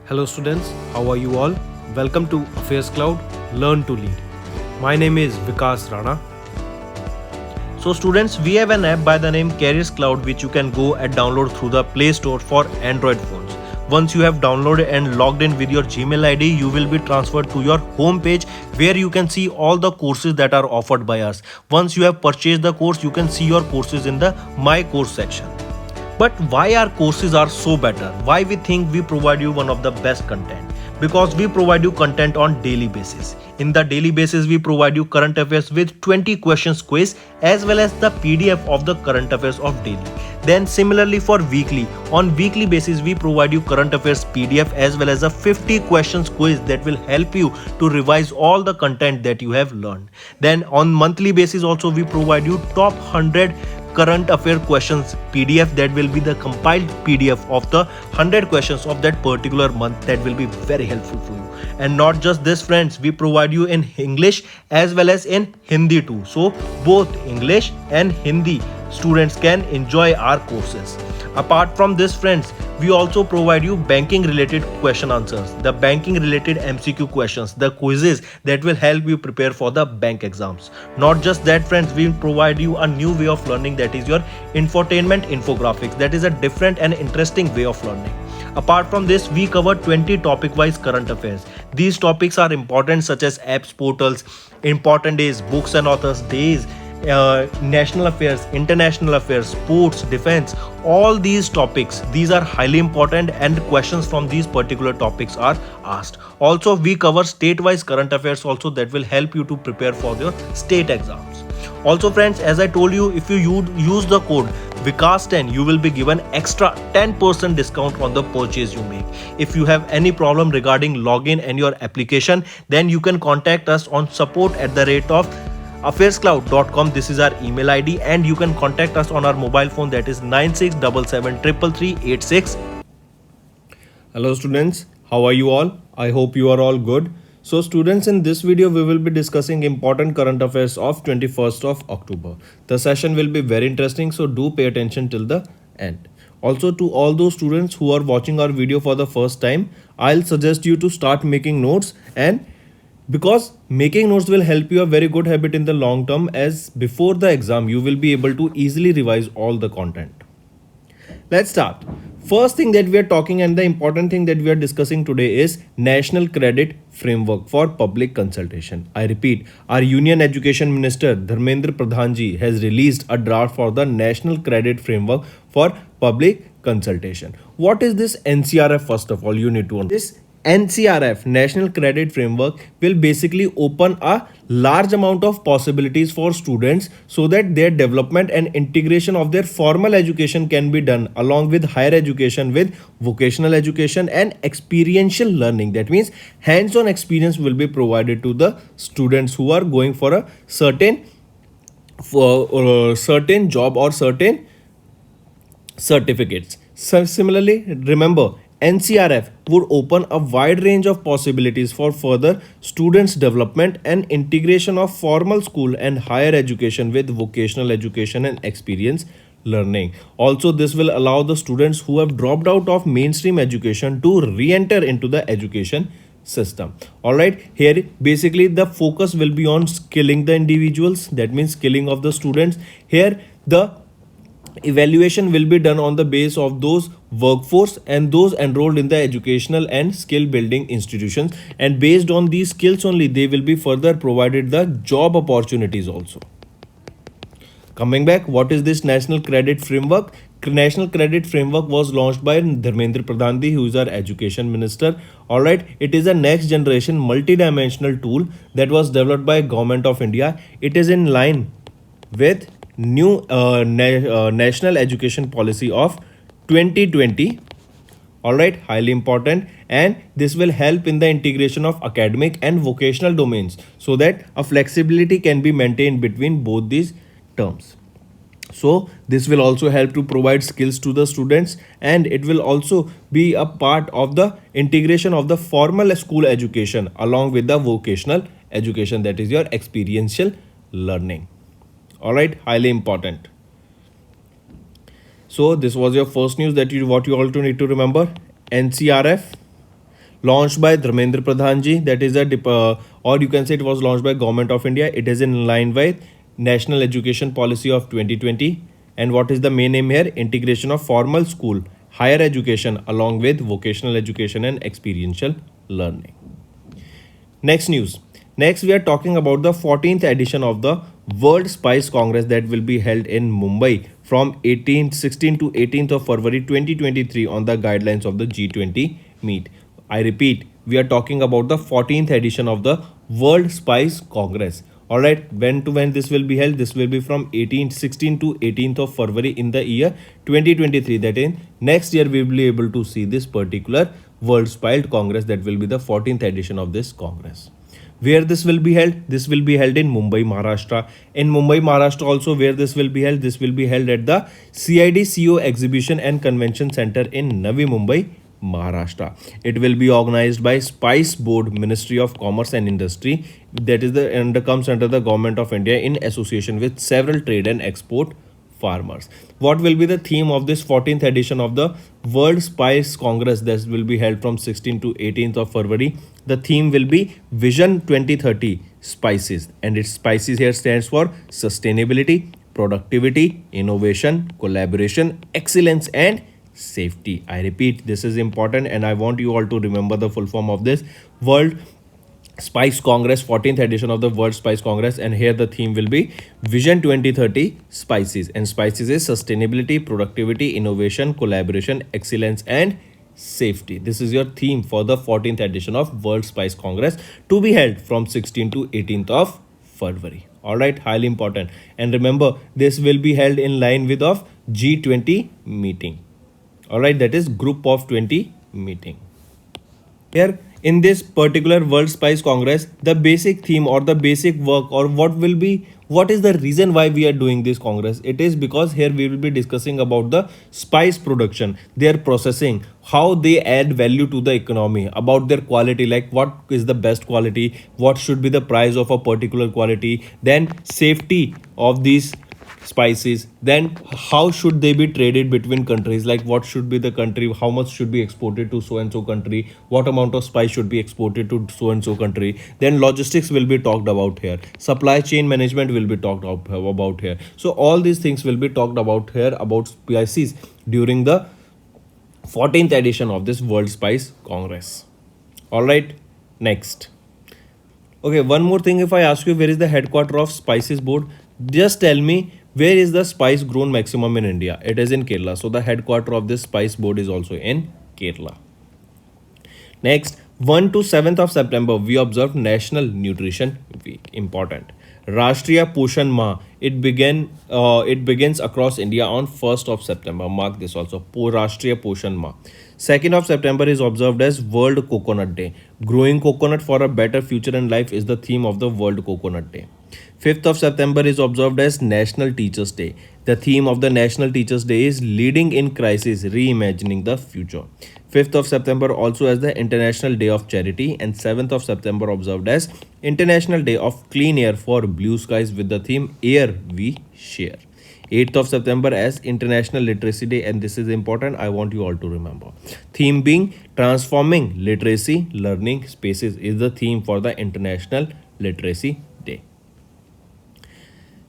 Hello students, how are you all? Welcome to Affairscloud, Learn to Lead. My name is Vikas Rana. So students, we have an app by the name Cloud which you can go and download through the Play Store for Android phones. Once you have downloaded and logged in with your Gmail ID, you will be transferred to your home page where you can see all the courses that are offered by us. Once you have purchased the course, you can see your courses in the My Course section. But why our courses are so better? Why we think we provide you one of the best content? Because we provide you content on daily basis. In the daily basis, we provide you current affairs with 20 questions quiz as well as the PDF of the current affairs of daily. Then similarly for weekly, on weekly basis we provide you current affairs PDF as well as a 50 questions quiz that will help you to revise all the content that you have learned. Then on monthly basis also we provide you top 100 current affair questions PDF that will be the compiled PDF of the 100 questions of that particular month that will be very helpful for you. And not just this friends, we provide you in English as well as in Hindi too. So both English and Hindi students can enjoy our courses. Apart from this friends, we also provide you banking related question answers, the banking related MCQ questions, the quizzes that will help you prepare for the bank exams. Not just that friends, we provide you a new way of learning, that is your infotainment infographics. That is a different and interesting way of learning. Apart from this, we cover 20 topic wise current affairs. These topics are important such as apps, portals, important days, books and authors days, national affairs, international affairs, sports, defense, all these topics, these are highly important and questions from these particular topics are asked. Also we cover state-wise current affairs also that will help you to prepare for your state exams. Also friends, as I told you, if you use the code Vikas10, you will be given extra 10% discount on the purchase you make. If you have any problem regarding login and your application, then you can contact us on support@of Affairscloud.com. This is our email ID and you can contact us on our mobile phone, that is 96773336. Hello students, how are you all? I hope you are all good. So students, in this video we will be discussing important current affairs of 21st of October. The session will be very interesting, so do pay attention till the end. Also, to all those students who are watching our video for the first time, I'll suggest you to start making notes, and because making notes will help you a very good habit in the long term, as before the exam you will be able to easily revise all the content. Let's start. First thing that we are talking and the important thing that we are discussing today is National Credit Framework for Public Consultation. I repeat, our Union Education Minister Dharmendra Pradhan ji has released a draft for the National Credit Framework for Public Consultation. What is this NCRF? First of all, you need to understand. This NCRF, National Credit Framework, will basically open a large amount of possibilities for students so that their development and integration of their formal education can be done along with higher education, with vocational education and experiential learning. That means hands-on experience will be provided to the students who are going for a certain job or certain certificates. So similarly, remember, NCRF would open a wide range of possibilities for further students' development and integration of formal school and higher education with vocational education and experience learning. Also, this will allow the students who have dropped out of mainstream education to re-enter into the education system. Alright, here basically the focus will be on skilling the individuals, that means skilling of the students. Here the evaluation will be done on the base of those workforce and those enrolled in the educational and skill building institutions, and based on these skills only they will be further provided the job opportunities also. Coming back, what is this National Credit Framework? National Credit Framework was launched by Dharmendra Pradhan ji, who is our education minister. Alright, it is a next generation multi-dimensional tool that was developed by Government of India. It is in line with new national education policy of 2020. Alright, highly important, and this will help in the integration of academic and vocational domains so that a flexibility can be maintained between both these terms. So this will also help to provide skills to the students, and it will also be a part of the integration of the formal school education along with the vocational education, that is your experiential learning. Alright, highly important. So this was your first news that what you also need to remember. NCRF launched by Dharmendra Pradhan ji. That is or you can say it was launched by Government of India. It is in line with National Education Policy of 2020. And what is the main aim here? Integration of formal school, higher education along with vocational education and experiential learning. Next news. Next, we are talking about the 14th edition of the World Spice Congress that will be held in Mumbai from 16 to 18th of February 2023 on the guidelines of the G20 meet. I repeat, we are talking about the 14th edition of the World Spice Congress. Alright, when this will be held? This will be from 16 to 18th of February in the year 2023. That in next year we will be able to see this particular World Spice Congress, that will be the 14th edition of this Congress. Where this will be held? This will be held in Mumbai, Maharashtra. In Mumbai, Maharashtra also, where this will be held? This will be held at the CIDCO Exhibition and Convention Center in Navi Mumbai, Maharashtra. It will be organized by Spice Board, Ministry of Commerce and Industry. That is comes under the Government of India in association with several trade and export farmers. What will be the theme of this 14th edition of the World Spice Congress that will be held from 16th to 18th of February? The theme will be Vision 2030 Spices, and its spices here stands for sustainability, productivity, innovation, collaboration, excellence and safety. I repeat, this is important and I want you all to remember the full form of this World Spice Congress, 14th edition of the World Spice Congress, and here the theme will be Vision 2030 Spices, and spices is sustainability, productivity, innovation, collaboration, excellence and safety. This is your theme for the 14th edition of World Spice Congress to be held from 16th to 18th of February. Alright, highly important. And remember, this will be held in line with of G20 meeting. Alright, that is Group of 20 meeting. Here in this particular World Spice Congress, the basic theme or the basic work or what is the reason why we are doing this Congress? It is because here we will be discussing about the spice production, their processing, how they add value to the economy, about their quality, like what is the best quality, what should be the price of a particular quality, then safety of these spices, then how should they be traded between countries, like what should be the country, how much should be exported to so and so country, what amount of spice should be exported to so and so country, then logistics will be talked about here, supply chain management will be talked about here. So all these things will be talked about here about spices during the 14th edition of this World Spice Congress. Alright, next. Okay, one more thing, if I ask you where is the headquarter of Spices Board, just tell me where is the spice grown maximum in India. It is in Kerala. So the headquarter of this Spice Board is also in Kerala. Next, 1 to 7th of September, we observe National Nutrition Week. Important. Rashtriya Poshan Mah. It begins across India on 1st of September. Mark this also. Rashtriya Poshan Mah. 2nd of September is observed as World Coconut Day. Growing coconut for a better future and life is the theme of the World Coconut Day. 5th of September is observed as National Teachers Day. The theme of the National Teachers Day is Leading in Crisis, Reimagining the Future. 5th of September also as the International Day of Charity, and 7th of September observed as International Day of Clean Air for Blue Skies with the theme Air We Share. 8th of September as International Literacy Day, and this is important, I want you all to remember. Theme being Transforming Literacy Learning Spaces is the theme for the International Literacy Day.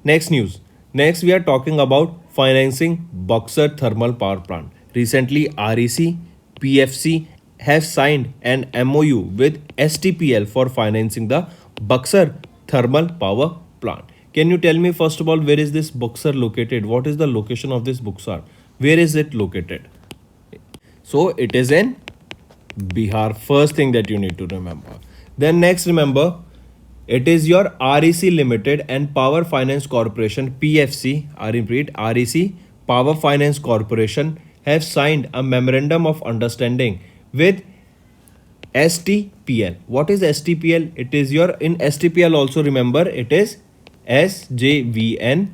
Next news. Next we are talking about financing Buxar Thermal Power Plant. Recently REC, PFC have signed an MOU with STPL for financing the Buxar Thermal Power Plant. Can you tell me first of all where is this Buxar located? What is the location of this Buxar? Where is it located? So it is in Bihar. First thing that you need to remember. Then next remember, it is your REC Limited and Power Finance Corporation PFC, I repeat, REC Power Finance Corporation have signed a memorandum of understanding with STPL. What is STPL? It is your, in STPL also remember, it is SJVN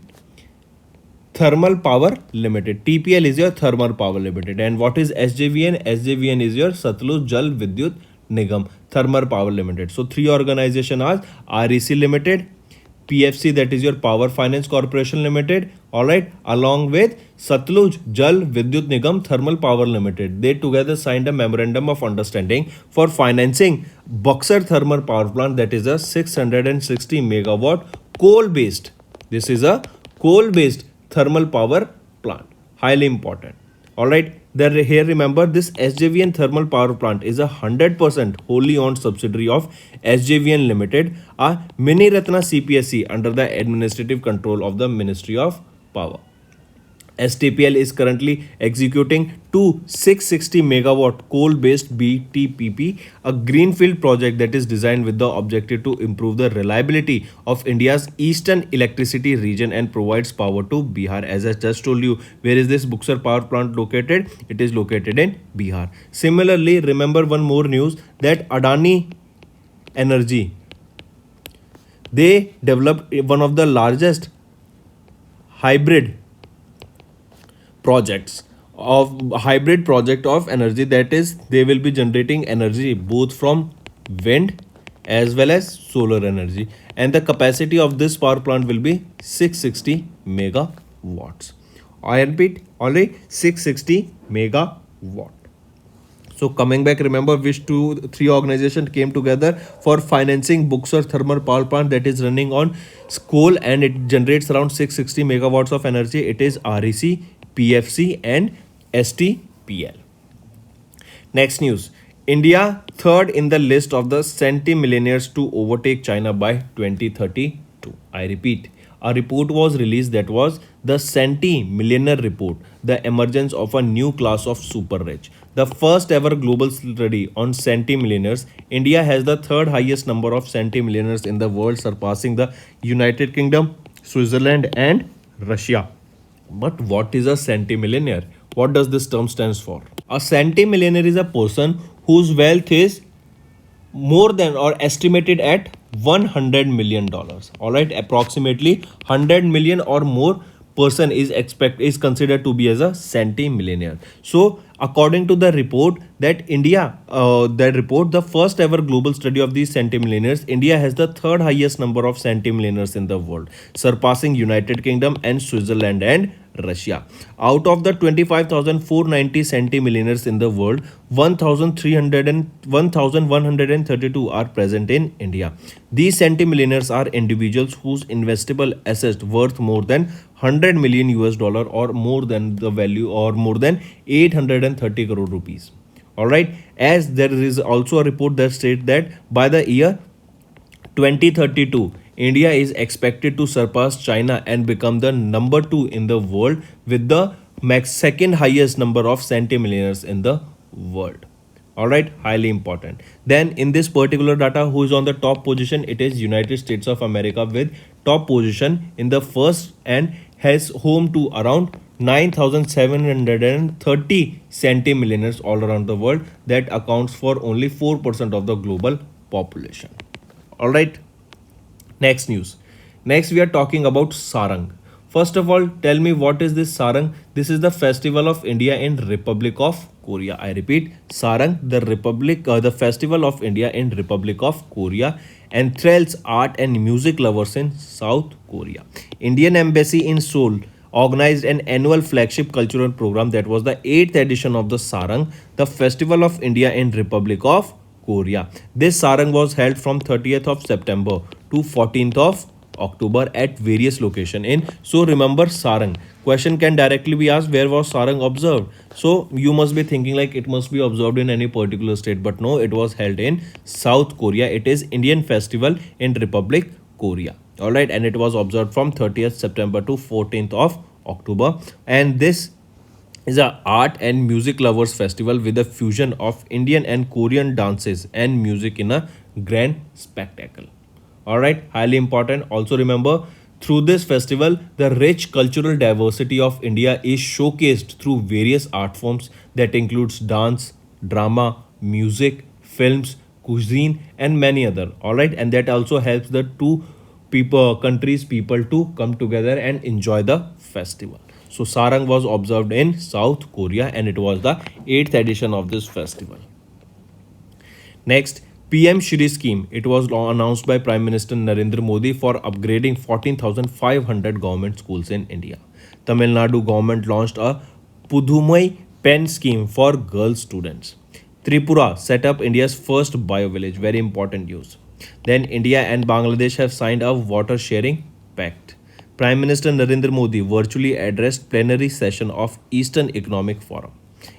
Thermal Power Limited. TPL is your Thermal Power Limited. And what is SJVN? SJVN is your Satluj Jal Vidyut Nigam Thermal Power Limited. So three organizations are REC Limited, PFC, that is your Power Finance Corporation Limited, all right, along with Satluj Jal Vidyut Nigam Thermal Power Limited. They together signed a memorandum of understanding for financing Buxar Thermal Power Plant, that is a 660 megawatt coal based. This is a coal based thermal power plant. Highly important. All right. Then here remember, this SJVN thermal power plant is a 100% wholly owned subsidiary of SJVN Limited, a mini Ratna CPSC under the administrative control of the Ministry of Power. STPL is currently executing two 660 megawatt coal-based BTPP, a greenfield project that is designed with the objective to improve the reliability of India's eastern electricity region and provides power to Bihar. As I just told you, where is this Buxar power plant located? It is located in Bihar. Similarly, remember one more news, that Adani Energy, they developed one of the largest hybrid project of energy, that is they will be generating energy both from wind as well as solar energy, and the capacity of this power plant will be 660 megawatts. I repeat, only 660 megawatt. So coming back, remember which three organizations came together for financing Buxar thermal power plant that is running on coal and it generates around 660 megawatts of energy. It is REC, PFC and STPL. Next news. India third in the list of the centimillionaires to overtake China by 2032. I repeat, a report was released that was the Centimillionaire Report, the emergence of a new class of super rich. The first ever global study on centimillionaires, India has the third highest number of centimillionaires in the world, surpassing the United Kingdom, Switzerland and Russia. But what is a centimillionaire? What does this term stands for? A centimillionaire is a person whose wealth is more than or estimated at $100 million. All right, approximately 100 million or more person is considered to be as a centimillionaire. So according to the report that the first ever global study of these centimillionaires, India has the third highest number of centimillionaires in the world, surpassing United Kingdom and Switzerland and Russia. Out of the 25,490 centimillionaires in the world, 1,132 are present in India. These centimillionaires are individuals whose investable assets worth more than 100 million US dollar or more than the value or more than 830 crore rupees. All right, as there is also a report that states that by the year 2032, India is expected to surpass China and become the number 2 in the world with the second highest number of centimillionaires in the world. All right, highly important. Then in this particular data, who is on the top position? It is United States of America with top position in the first and has home to around 9,730 centimillionaires all around the world. That accounts for only 4% of the global population. All right. Next news. Next we are talking about Sarang. First of all, tell me what is this Sarang? This is the festival of India in Republic of Korea. I repeat, Sarang, the festival of India in Republic of Korea, enthralls art and music lovers in South Korea. Indian Embassy in Seoul organized an annual flagship cultural program that was the 8th edition of the Sarang, the festival of India in Republic of Korea. This Sarang was held from 30th of September to 14th of October at various locations in. So remember Sarang. Question can directly be asked, where was Sarang observed? So you must be thinking like it must be observed in any particular state, but no, it was held in South Korea. It is Indian festival in Republic Korea. All right, and it was observed from 30th September to 14th of October, and this is a art and music lovers festival with a fusion of Indian and Korean dances and music in a grand spectacle. All right, highly important. Also remember, through this festival, the rich cultural diversity of India is showcased through various art forms that includes dance, drama, music, films, cuisine and many other. All right, and that also helps the two countries people to come together and enjoy the festival. So Sarang was observed in South Korea and it was the 8th edition of this festival. Next, PM Shri scheme. It was announced by Prime Minister Narendra Modi for upgrading 14,500 government schools in India. Tamil Nadu government launched a Pudhumai Pen scheme for girl students. Tripura set up India's first bio village. Very important news. Then India and Bangladesh have signed a water sharing pact. Prime Minister Narendra Modi virtually addressed plenary session of Eastern Economic Forum.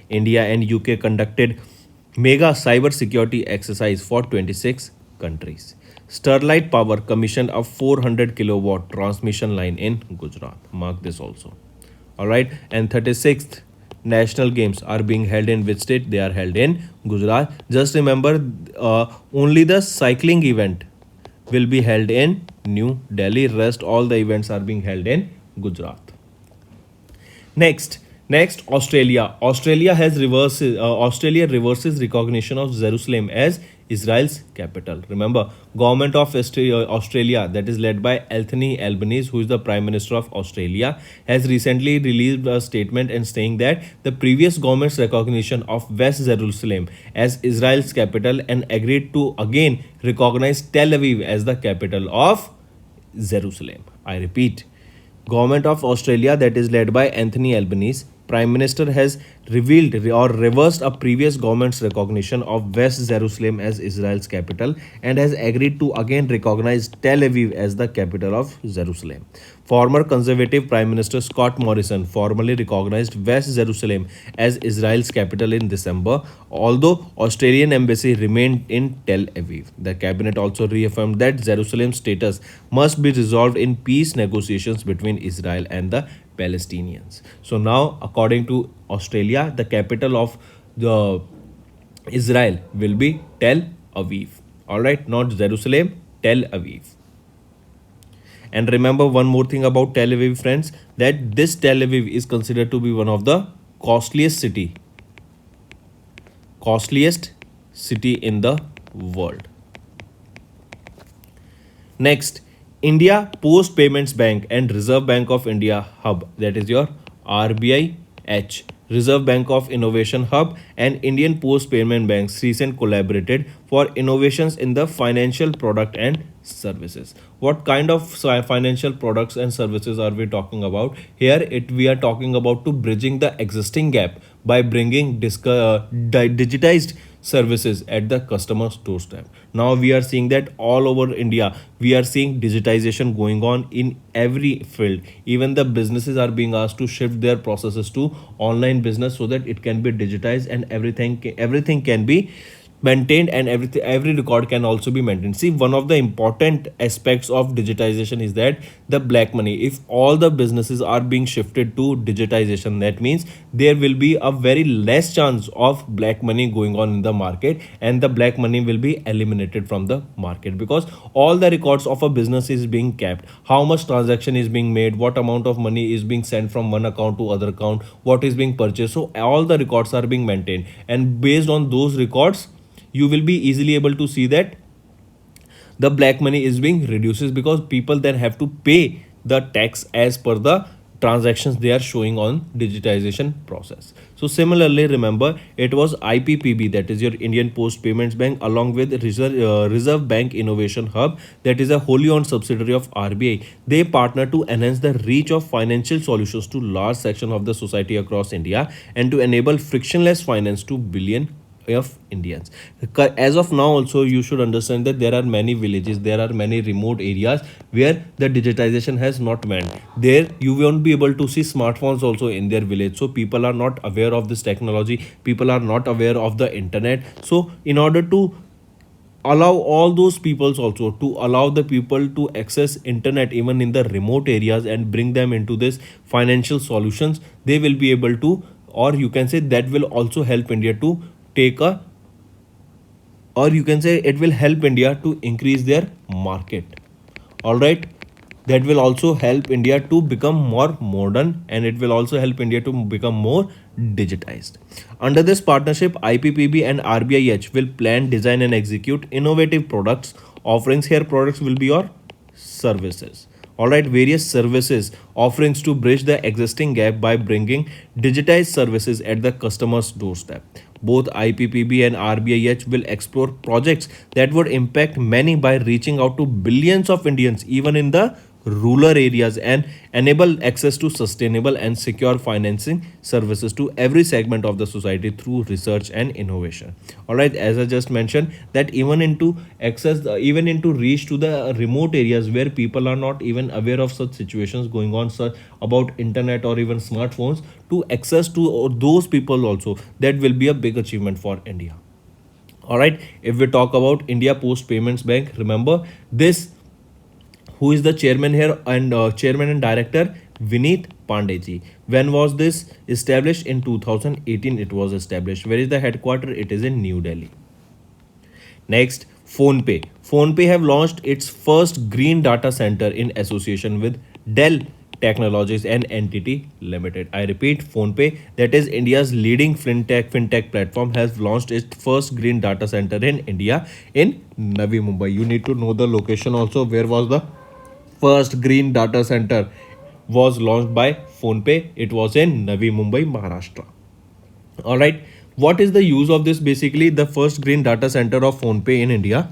India and UK conducted mega cyber security exercise for 26 countries. Sterlite Power commissioned a 400 kilowatt transmission line in Gujarat. Mark this also. Alright, and 36th national games are being held in which state? They are held in Gujarat. Just remember, only the cycling event will be held in New Delhi. Rest all the events are being held in Gujarat. Next, Australia. Australia reverses recognition of Jerusalem as Israel's capital. Remember, government of Australia, that is led by Anthony Albanese, who is the Prime Minister of Australia, has recently released a statement and saying that the previous government's recognition of West Jerusalem as Israel's capital and agreed to again recognize Tel Aviv as the capital of Jerusalem. I repeat, Government of Australia, that is led by Anthony Albanese, Prime Minister, has revealed or reversed a previous government's recognition of West Jerusalem as Israel's capital and has agreed to again recognize Tel Aviv as the capital of Jerusalem. Former Conservative Prime Minister Scott Morrison formally recognized West Jerusalem as Israel's capital in December, although Australian embassy remained in Tel Aviv. The cabinet also reaffirmed that Jerusalem's status must be resolved in peace negotiations between Israel and the Palestinians. So now, according to Australia, the capital of the Israel will be Tel Aviv. All right, not Jerusalem, Tel Aviv. And remember one more thing about Tel Aviv, friends, that this Tel Aviv is considered to be one of the costliest city in the world. Next, India Post Payments Bank and Reserve Bank of India Hub, that is your RBIH, Reserve Bank of Innovation Hub, and Indian Post Payment Banks recently collaborated for innovations in the financial product and services. What kind of financial products and services are we talking about? Here we are talking about to bridging the existing gap by bringing digitized services at the customer's doorstep. Now we are seeing that all over India, we are seeing digitization going on in every field. Even the businesses are being asked to shift their processes to online business so that it can be digitized and everything can be maintained, and every record can also be maintained. See, one of the important aspects of digitization is that the black money, if all the businesses are being shifted to digitization, that means there will be a very less chance of black money going on in the market, and the black money will be eliminated from the market because all the records of a business is being kept. How much transaction is being made, what amount of money is being sent from one account to other account, what is being purchased, so all the records are being maintained, and based on those records you will be easily able to see that the black money is being reduced because people then have to pay the tax as per the transactions they are showing on digitization process. So similarly, remember, it was IPPB, that is your Indian Post Payments Bank, along with Reserve Bank Innovation Hub, that is a wholly owned subsidiary of RBI. They partner to enhance the reach of financial solutions to large section of the society across India and to enable frictionless finance to billion of Indians. As of now also, you should understand that there are many villages, there are many remote areas where the digitization has not went. There you won't be able to see smartphones also in their village, so people are not aware of this technology, people are not aware of the internet. So in order to allow all those peoples also, to allow the people to access internet even in the remote areas and bring them into this financial solutions, they will be able to, or you can say that will also help India to take a, or you can say it will help India to increase their market. All right, that will also help India to become more modern, and it will also help India to become more digitized. Under this partnership, IPPB and RBIH will plan, design and execute innovative products offerings. Here products will be your services. All right, various services offerings to bridge the existing gap by bringing digitized services at the customer's doorstep. Both IPPB and RBIH will explore projects that would impact many by reaching out to billions of Indians, even in the rural areas, and enable access to sustainable and secure financing services to every segment of the society through research and innovation. All right, as I just mentioned, that even into access, even into reach to the remote areas where people are not even aware of such situations going on, such about internet or even smartphones, to access to those people also, that will be a big achievement for India. All right, if we talk about India Post Payments Bank, remember this, who is the chairman here, and chairman and director Vineet Pandey. When was this established? In 2018 it was established. Where is the headquarter? It is in New Delhi. Next, PhonePe. PhonePe have launched its first green data center in association with Dell Technologies and Entity Limited. I repeat, PhonePe, that is India's leading fintech platform, has launched its first green data center in India in Navi Mumbai. You need to know the location also. Where was the first green data center was launched by PhonePe? It was in Navi Mumbai, Maharashtra. All right. What is the use of this? Basically, the first green data center of PhonePe in India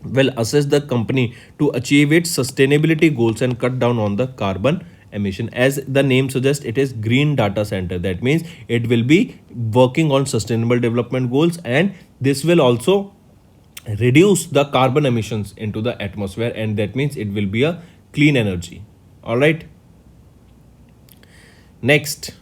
will assist the company to achieve its sustainability goals and cut down on the carbon emission. As the name suggests, it is green data center. That means it will be working on sustainable development goals, and this will also reduce the carbon emissions into the atmosphere, and that means it will be a clean energy. All right. Next,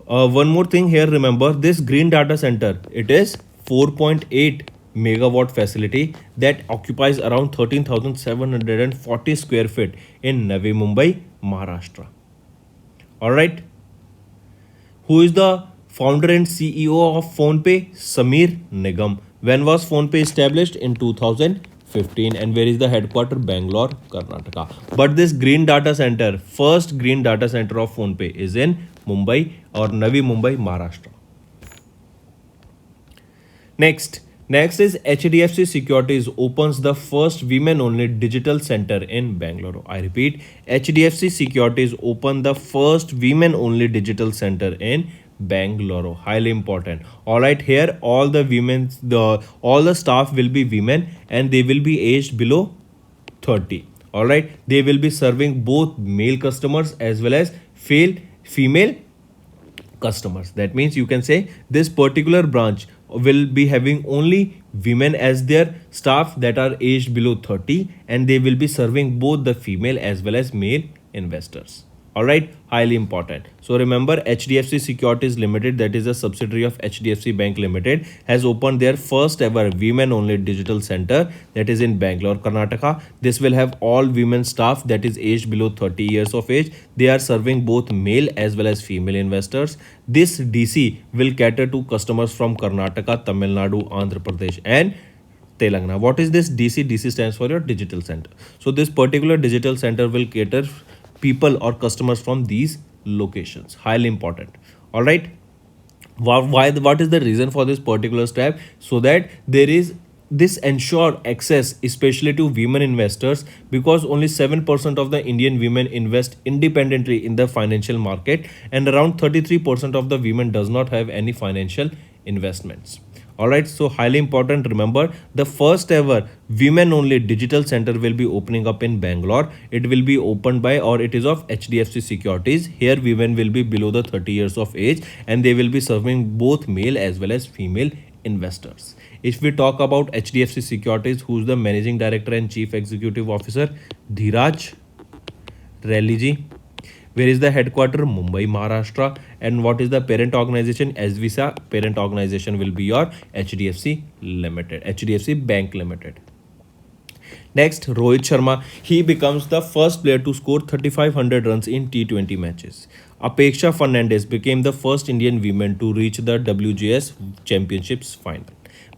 one more thing here, remember this green data center, it is 4.8 megawatt facility that occupies around 13,740 square feet in Navi Mumbai, Maharashtra. All right. Who is the founder and CEO of PhonePe? Sameer Nigam. When was PhonePe established? In 2015. And where is the headquarter? Bangalore, Karnataka. But this green data center, first green data center of PhonePe, is in Mumbai or Navi Mumbai, Maharashtra. Next is HDFC Securities opens the first women-only digital center in Bangalore. I repeat, HDFC Securities opened the first women-only digital center in Bangalore. Highly important. All right, here all the staff will be women, and they will be aged below 30. All right, they will be serving both male customers as well as female customers. That means you can say this particular branch will be having only women as their staff that are aged below 30, and they will be serving both the female as well as male investors. All right, highly important. So remember, HDFC Securities Limited, that is a subsidiary of HDFC Bank Limited, has opened their first ever women only digital center, that is in Bangalore, Karnataka. This will have all women staff that is aged below 30 years of age. They are serving both male as well as female investors. This DC will cater to customers from Karnataka, Tamil Nadu, Andhra Pradesh and Telangana. What is this DC? DC stands for your digital center. So this particular digital center will cater people or customers from these locations. Highly important. All right. What is the reason for this particular step? So that there is this ensure access especially to women investors, because only 7% of the Indian women invest independently in the financial market, and around 33% of the women does not have any financial investments. All right, so highly important. Remember, the first ever women only digital center will be opening up in Bangalore. It will be opened by, or it is of HDFC Securities. Here women will be below the 30 years of age, and they will be serving both male as well as female investors. If we talk about HDFC Securities, who's the managing director and chief executive officer? Dhiraj Reliji. Where is the headquarter? Mumbai, Maharashtra. And what is the parent organization? SVISA. Parent organization will be your HDFC Limited, HDFC Bank Limited. Next, Rohit Sharma. He becomes the first player to score 3,500 runs in T20 matches. Apeksha Fernandez became the first Indian woman to reach the WGS Championships final.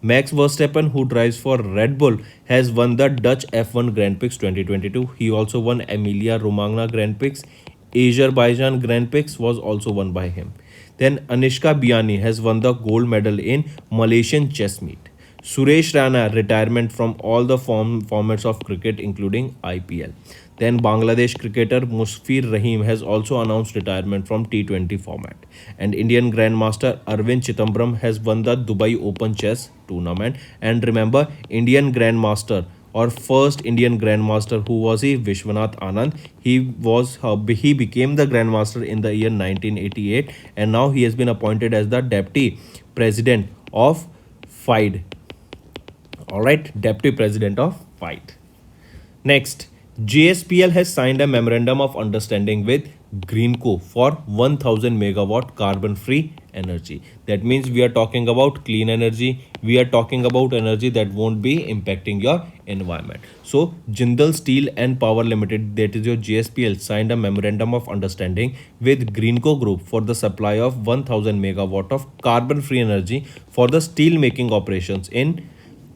Max Verstappen, who drives for Red Bull, has won the Dutch F1 Grand Prix 2022. He also won Emilia Romagna Grand Prix. Azerbaijan Grand Prix was also won by him. Then Anishka Biani has won the gold medal in Malaysian chess meet. Suresh Rana, retirement from all the formats of cricket, including IPL. Then Bangladesh cricketer Musfir Rahim has also announced retirement from T20 format. And Indian Grandmaster Arvind Chitambram has won the Dubai Open Chess Tournament. And remember, Indian Grandmaster or first Indian Grandmaster, who was he? Vishwanath Anand. He became the Grandmaster in the year 1988, and now he has been appointed as the Deputy President of FIDE. All right, Deputy President of FIDE. Next, JSPL has signed a memorandum of understanding with Greenco for 1000 megawatt carbon free energy. That means we are talking about clean energy. We are talking about energy that won't be impacting your environment. So Jindal Steel and Power Limited, that is your JSPL, signed a memorandum of understanding with Greenco Group for the supply of 1000 megawatt of carbon free energy for the steel making operations in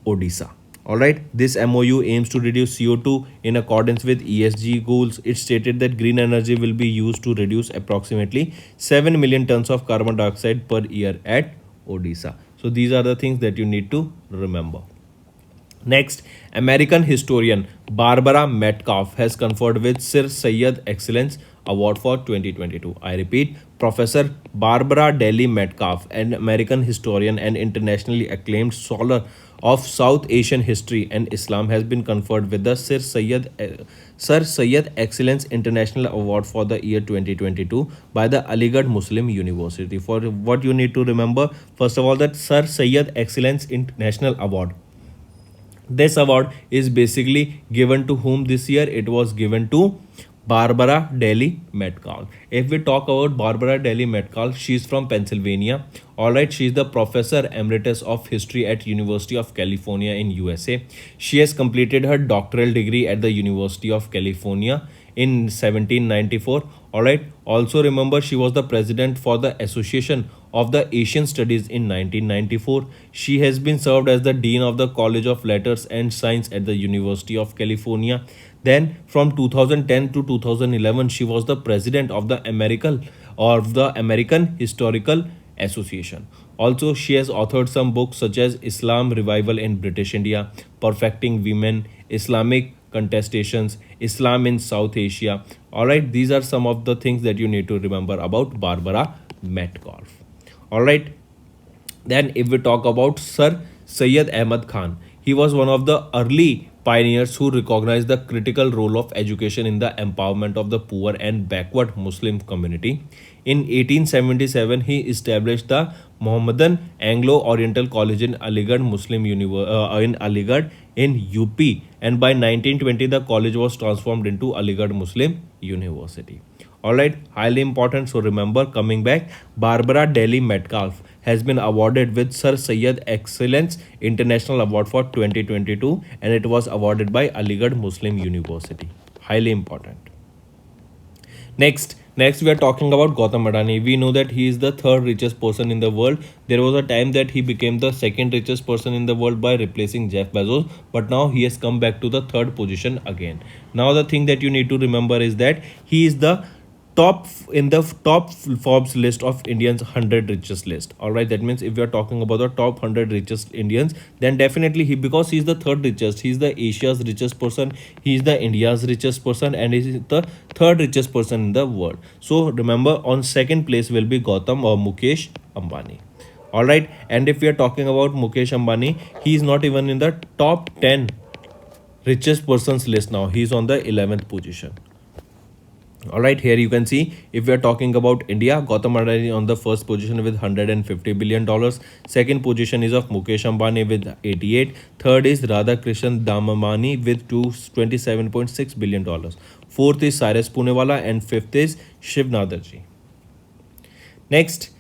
Odisha. Alright, this MOU aims to reduce CO2 in accordance with ESG goals. It stated that green energy will be used to reduce approximately 7 million tons of carbon dioxide per year at Odisha. So these are the things that you need to remember. Next, American historian Barbara Metcalf has conferred with Sir Syed Excellence Award for 2022. I repeat, Professor Barbara Daly Metcalf, an American historian and internationally acclaimed scholar of South Asian history and Islam, has been conferred with the Sir Syed Excellence International Award for the year 2022 by the Aligarh Muslim University. For what you need to remember, first of all, that Sir Syed Excellence International Award. This award is basically given to whom this year? It was given to Barbara Daly Metcalf. If we talk about Barbara Daly Metcalf, she's from Pennsylvania. Alright, she's the Professor Emeritus of History at University of California in USA. She has completed her doctoral degree at the University of California in 1794. Alright, also remember she was the president for the Association of the Asian Studies in 1994. She has been served as the Dean of the College of Letters and Science at the University of California. Then from 2010 to 2011, she was the president of the American Historical Association. Also, she has authored some books such as Islam Revival in British India, Perfecting Women, Islamic Contestations, Islam in South Asia. Alright, these are some of the things that you need to remember about Barbara Metcalf. Alright, then if we talk about Sir Syed Ahmad Khan, he was one of the early pioneers who recognized the critical role of education in the empowerment of the poor and backward Muslim community. In 1877, he established the Mohammedan Anglo-Oriental College in Aligarh in Aligarh in UP, and by 1920 the college was transformed into Aligarh Muslim University. Alright, highly important. So remember, coming back, Barbara Daly Metcalf has been awarded with Sir Syed Excellence International Award for 2022, and it was awarded by Aligarh Muslim University. Highly important. Next we are talking about Gautam Adani. We know that he is the third richest person in the world. There was a time that he became the second richest person in the world by replacing Jeff Bezos, but now he has come back to the third position again. Now the thing that you need to remember is that he is the top Forbes list of Indians 100 richest list. All right, that means if we are talking about the top 100 richest Indians, then definitely because he is the third richest, he is the Asia's richest person, he is the India's richest person, and he is the third richest person in the world. So remember, on second place will be Gautam or Mukesh Ambani. All right, and if we are talking about Mukesh Ambani, he is not even in the top 10 richest persons list now. He is on the 11th position. Alright, here you can see, if we are talking about India, Gautam Adani on the first position with $150 billion. Second position is of Mukesh Ambani with 88. Third is Radhakrishan Damamani with $27.6 billion. Fourth is Cyrus Punewala, and fifth is Shiv Nadarji. Next,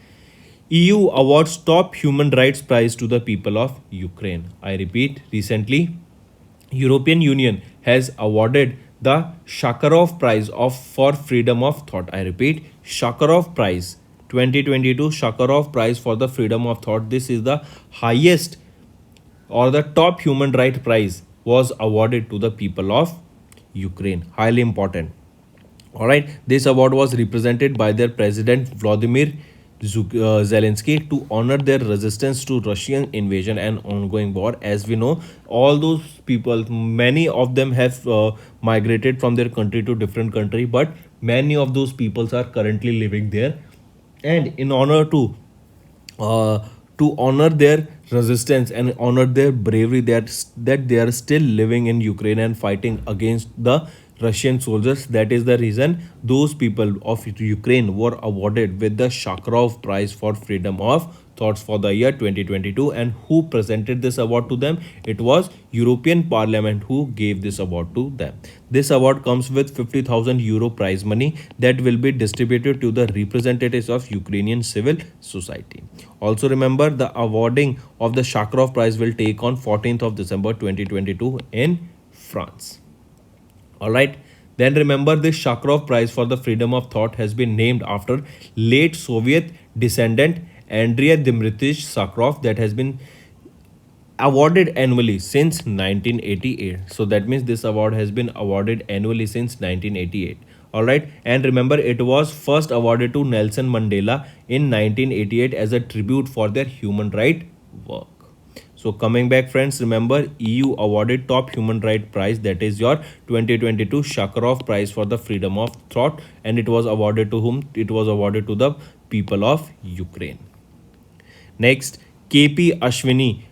EU awards top human rights prize to the people of Ukraine. I repeat, recently, European Union has awarded the Shankara Prize for Freedom of Thought. I repeat, Shankara Prize 2022, Shankara Prize for the Freedom of Thought. This is the highest or the top human right prize was awarded to the people of Ukraine. Highly important. Alright, this award was represented by their president Vladimir Zelensky to honor their resistance to Russian invasion and ongoing war. As we know, all those people, many of them have migrated from their country to different country, but many of those peoples are currently living there. And in honor uh, to honor their resistance and honor their bravery, that they are still living in Ukraine and fighting against the Russian soldiers. That is the reason those people of Ukraine were awarded with the Shankara Prize for Freedom of Thoughts for the year 2022. And who presented this award to them? It was European Parliament who gave this award to them. This award comes with 50,000 euro prize money that will be distributed to the representatives of Ukrainian civil society. Also remember, the awarding of the Shankara Prize will take on 14th of December 2022 in France. All right. Then remember, this Shankara Prize for the freedom of thought has been named after late Soviet descendant Andrei Dmitryevich Sakharov, that has been awarded annually since 1988. So that means this award has been awarded annually since 1988. All right. And remember, it was first awarded to Nelson Mandela in 1988 as a tribute for their human right work. So coming back, friends, remember, EU awarded top human right prize, that is your 2022 Shakarov Prize for the freedom of thought, and it was awarded to whom? It was awarded to the people of Ukraine. Next, KP Ashwini.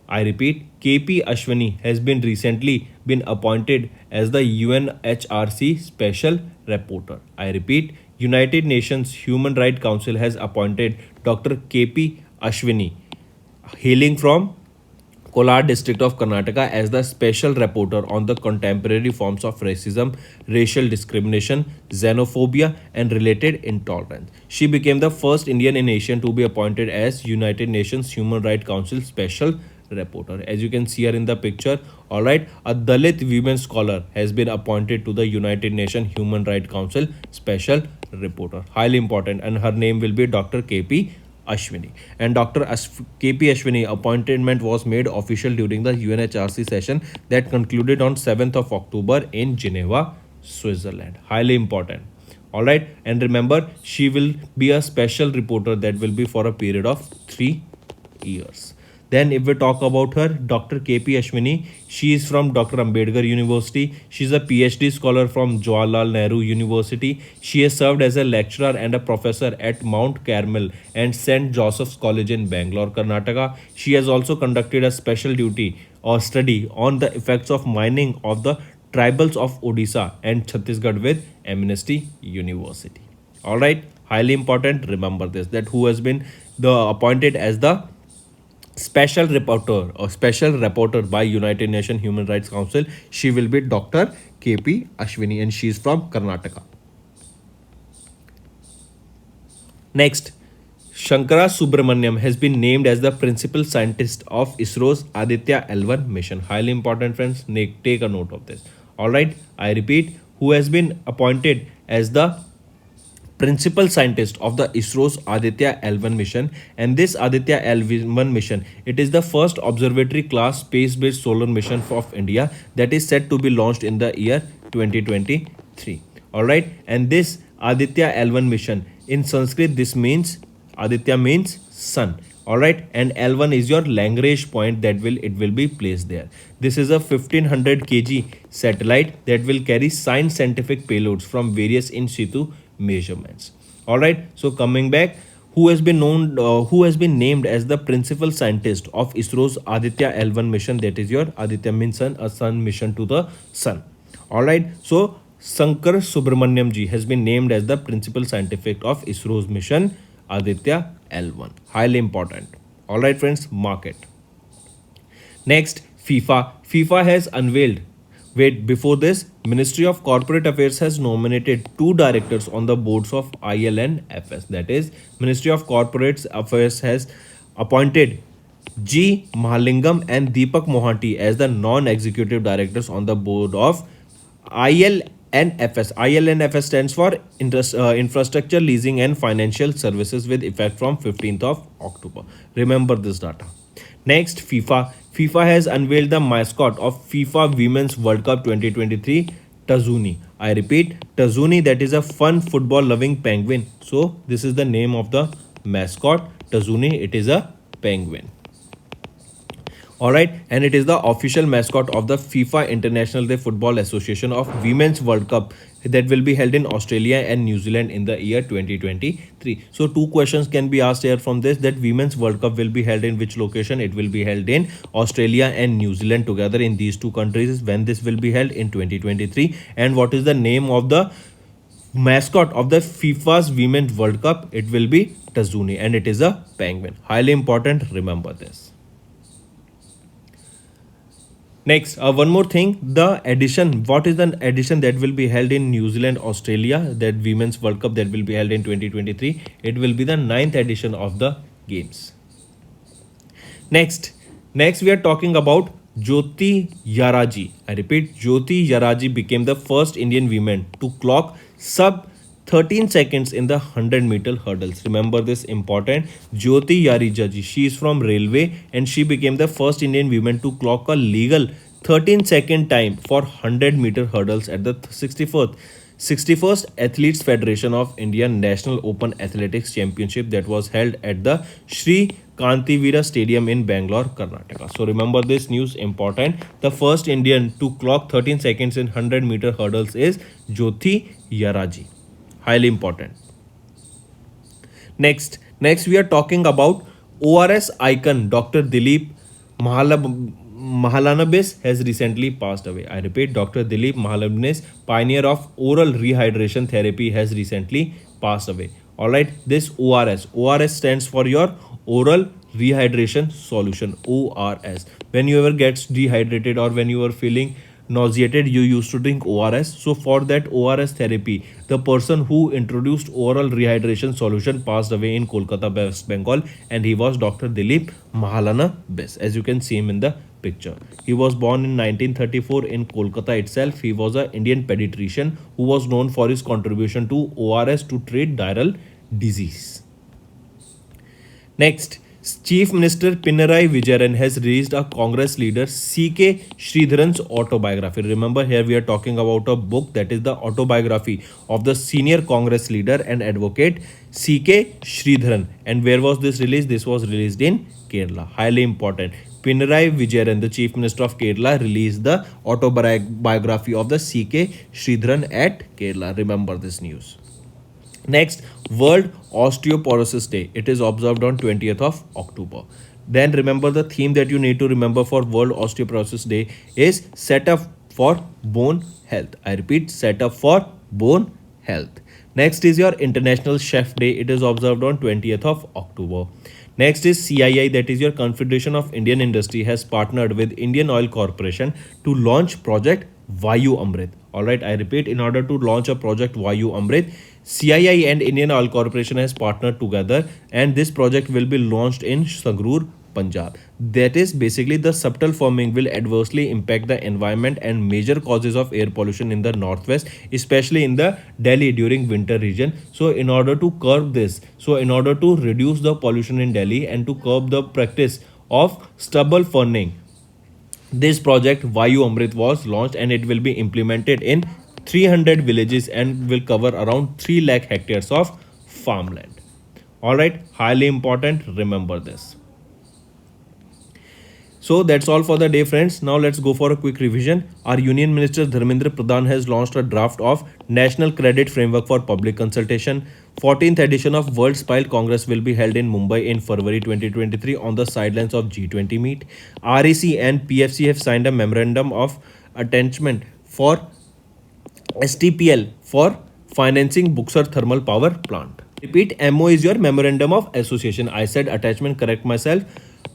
I repeat, KP Ashwini has been recently been appointed as the UNHRC Special Rapporteur. I repeat, United Nations Human Rights Council has appointed Dr. KP Ashwini, hailing from Kolar district of Karnataka, as the special rapporteur on the contemporary forms of racism, racial discrimination, xenophobia, and related intolerance. She became the first Indian in Asia to be appointed as United Nations Human Rights Council special rapporteur. As you can see here in the picture, all right, a Dalit women scholar has been appointed to the United Nations Human Rights Council special rapporteur. Highly important, and her name will be Dr. KP Ashwini. And Dr. KP Ashwini appointment was made official during the UNHRC session that concluded on 7th of October in Geneva, Switzerland. Highly important. All right. And remember, she will be a special reporter that will be for a period of 3 years. Then if we talk about her, Dr. KP Ashwini, she is from Dr. Ambedkar University. She is a PhD scholar from Jawaharlal Nehru University. She has served as a lecturer and a professor at Mount Carmel and St. Joseph's College in Bangalore, Karnataka. She has also conducted a special duty or study on the effects of mining of the tribals of Odisha and Chhattisgarh with Amnesty University. All right, highly important. Remember this, that who has been the appointed as the special reporter or special reporter by United Nations Human Rights Council. She will be Dr. KP Ashwini, and she is from Karnataka. Next, Shankara Subramanyam has been named as the principal scientist of Isros Aditya L1 mission. Highly important, friends. Take a note of this. All right, I repeat, who has been appointed as the principal scientist of the Isros Aditya L1 mission. And this Aditya L1 mission, it is the first observatory class space-based solar mission of India that is set to be launched in the year 2023. All right, and this Aditya L1 mission, in Sanskrit, this means Aditya means sun. All right, and L1 is your Lagrange point that it will be placed there. This is a 1500 kg satellite that will carry scientific payloads from various in situ measurements. All right, so coming back, who has been named as the principal scientist of ISRO's Aditya L1 mission, that is your Aditya means sun, a sun mission to the sun. All right, so Shankara Subramanyam ji has been named as the principal scientific of ISRO's mission Aditya L1. Highly important. All right, friends, mark it. Next, FIFA has unveiled. Wait, before this, Ministry of Corporate Affairs has nominated 2 directors on the boards of ILNFS. That is, Ministry of Corporate Affairs has appointed G. Mahalingam and Deepak Mohanty as the non-executive directors on the board of ILNFS. ILNFS stands for Infrastructure Leasing and Financial Services with effect from 15th of October. Remember this data. Next, FIFA has unveiled the mascot of FIFA Women's World Cup 2023, Tazuni. I repeat, Tazuni, that is a fun football loving penguin. So this is the name of the mascot. Tazuni, it is a penguin. Alright, and it is the official mascot of the FIFA International Day Football Association of Women's World Cup that will be held in Australia and New Zealand in the year 2023. So two questions can be asked here from this, that Women's World Cup will be held in which location? It will be held in Australia and New Zealand together in these two countries. When this will be held? In 2023. And what is the name of the mascot of the FIFA's Women's World Cup? It will be Tazuni, and it is a penguin. Highly important, remember this. Next, one more thing, the edition. What is the edition that will be held in New Zealand, Australia, that Women's World Cup that will be held in 2023? It will be the 9th edition of the games. Next we are talking about Jyoti Yaraji. I repeat, Jyoti Yaraji became the first Indian woman to clock sub 13 seconds in the 100-meter hurdles. Remember this, important. Jyoti Yaraji, she is from railway and she became the first Indian woman to clock a legal 13-second time for 100-meter hurdles at the 61st Athletes Federation of India National Open Athletics Championship that was held at the Sri Kantivira Stadium in Bangalore, Karnataka. So remember this news, important. The first Indian to clock 13 seconds in 100-meter hurdles is Jyoti Yaraji. Highly important. Next we are talking about ORS icon Dr. Dilip Mahalanobis has recently passed away. I repeat, Dr. Dilip Mahalanobis, pioneer of oral rehydration therapy, has recently passed away. Alright, this ORS stands for your oral rehydration solution, ORS. When you ever gets dehydrated or when you are feeling nauseated, you used to drink ORS. So for that ORS therapy, the person who introduced oral rehydration solution passed away in Kolkata, West Bengal, and he was Dr. Dilip Mahalanobis, as you can see him in the picture. He was born in 1934 in Kolkata itself. He was an Indian pediatrician who was known for his contribution to ORS to treat diarrheal disease. Next, Chief Minister Pinarayi Vijayan has released a Congress leader C.K. Sridharan's autobiography. Remember, here we are talking about a book that is the autobiography of the senior Congress leader and advocate C.K. Sridharan. And where was this released? This was released in Kerala. Highly important. Pinarayi Vijayan, the Chief Minister of Kerala, released the autobiography of the C.K. Sridharan at Kerala. Remember this news. Next, World Osteoporosis Day. It is observed on 20th of October. Then remember, the theme that you need to remember for World Osteoporosis Day is set up for bone health. I repeat, set up for bone health. Next is your International Chef Day. It is observed on 20th of October. Next is CII, that is your Confederation of Indian Industry, has partnered with Indian Oil Corporation to launch project Vayu Amrit. Alright, I repeat, in order to launch a project Vayu Amrit, CII and Indian Oil Corporation has partnered together, and this project will be launched in Sangrur, Punjab. That is basically the subtle fuming will adversely impact the environment and major causes of air pollution in the northwest, especially in the Delhi during winter region. So in order to curb this, in order to reduce the pollution in Delhi and to curb the practice of stubble burning, this project Vayu Amrit was launched, and it will be implemented in 300 villages and will cover around 3 lakh hectares of farmland. Alright, highly important, remember this. So that's all for the day, friends. Now let's go for a quick revision. Our Union Minister Dharmendra Pradhan has launched a draft of National Credit Framework for public consultation. 14th edition of World Spile Congress will be held in Mumbai in February 2023 on the sidelines of G20 meet. REC and PFC have signed a memorandum of attachment for STPL for financing Buxar Thermal Power Plant. Repeat, MO is your Memorandum of Association. I said attachment, correct myself.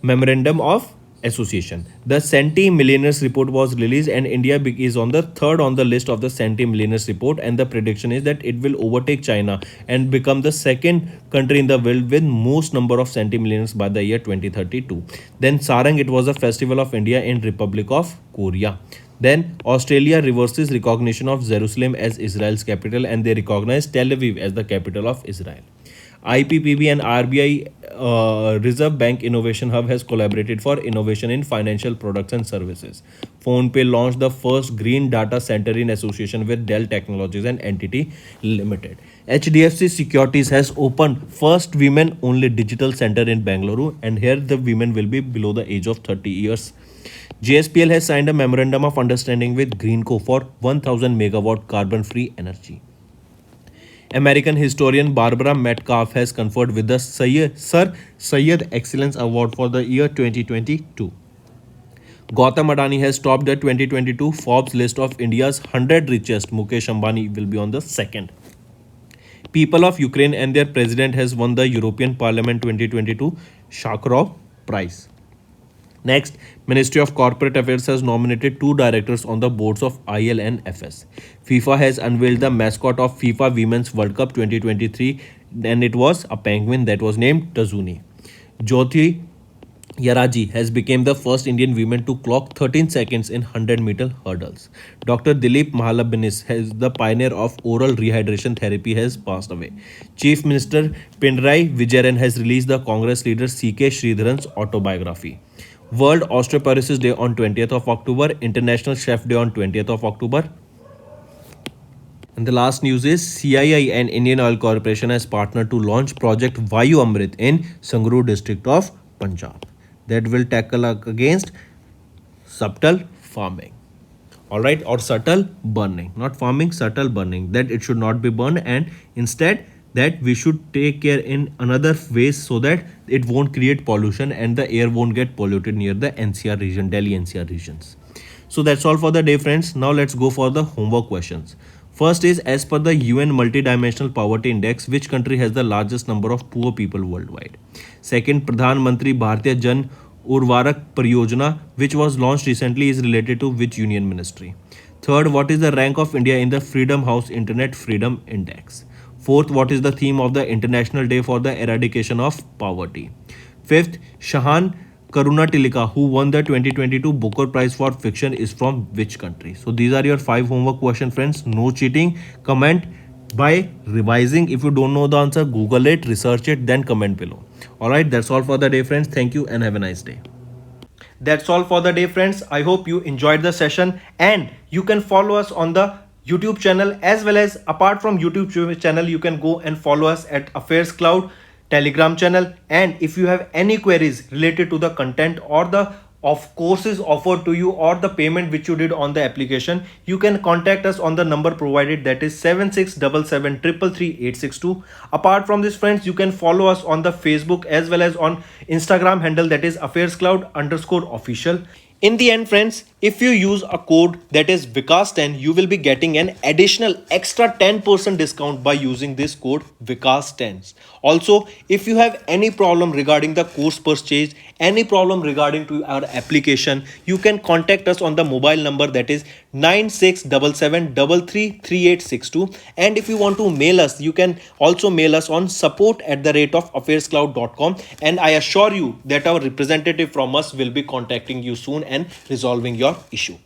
Memorandum of Association. The Centi Millionaires Report was released, and India is on the third on the list of the Centi Millionaires Report, and the prediction is that it will overtake China and become the second country in the world with most number of Centi Millionaires by the year 2032. Then Sarang, it was a festival of India in Republic of Korea. Then Australia reverses recognition of Jerusalem as Israel's capital, and they recognize Tel Aviv as the capital of Israel. IPPB and RBI Reserve Bank Innovation Hub has collaborated for innovation in financial products and services. PhonePe launched the first green data center in association with Dell Technologies and Entity Limited. HDFC Securities has opened first women-only digital center in Bangalore, and here the women will be below the age of 30 years. JSPL has signed a memorandum of understanding with Greenco for 1000 megawatt carbon-free energy. American historian Barbara Metcalf has conferred with the Sir Syed Excellence Award for the year 2022. Gautam Adani has topped the 2022 Forbes list of India's 100 richest. Mukesh Ambani will be on the second. People of Ukraine and their president has won the European Parliament 2022 Sakharov Prize. Next, Ministry of Corporate Affairs has nominated 2 directors on the boards of IL and FS. FIFA has unveiled the mascot of FIFA Women's World Cup 2023, and it was a penguin that was named Tazuni. Jyoti Yaraji has become the first Indian woman to clock 13 seconds in 100-meter hurdles. Dr. Dilip Mahalabinis, has the pioneer of oral rehydration therapy, has passed away. Chief Minister Pinarayi Vijayan has released the Congress leader C.K. Sridharan's autobiography. World Osteoporosis Day on 20th of October, International Chef Day on 20th of October. And the last news is CII and Indian Oil Corporation has partnered to launch Project Vayu Amrit in Sangrur district of Punjab that will tackle against subtle farming. Alright, or subtle burning. Not farming, subtle burning. That it should not be burned, and instead that we should take care in another ways so that it won't create pollution and the air won't get polluted near the NCR region, Delhi NCR regions. So that's all for the day, friends. Now let's go for the homework questions. First is, as per the UN Multidimensional Poverty Index, which country has the largest number of poor people worldwide? Second, Pradhan Mantri Bharatiya Jan Urvarak Pariyojana, which was launched recently, is related to which union ministry? Third, what is the rank of India in the Freedom House Internet Freedom Index? Fourth, what is the theme of the International Day for the Eradication of Poverty? Fifth, Shahan Karuna Tilika, who won the 2022 Booker Prize for Fiction, is from which country? So these are your 5 homework questions, friends. No cheating. Comment by revising. If you don't know the answer, Google it, research it, then comment below. Alright, that's all for the day, friends. Thank you and have a nice day. That's all for the day, friends. I hope you enjoyed the session, and you can follow us on the YouTube channel, as well as apart from YouTube channel, you can go and follow us at Affairscloud Telegram channel. And if you have any queries related to the content or the courses offered to you or the payment which you did on the application, you can contact us on the number provided, that is 7677333862. Apart from this, friends, you can follow us on the Facebook as well as on Instagram handle, that is Affairscloud_official. In the end, friends, if you use a code that is Vikas10, you will be getting an additional extra 10% discount by using this code Vikas10. Also, if you have any problem regarding the course purchase, any problem regarding to our application, you can contact us on the mobile number, that is 9677333862. And if you want to mail us, you can also mail us on support@affairscloud.com, and I assure you that our representative from us will be contacting you soon and resolving your issue.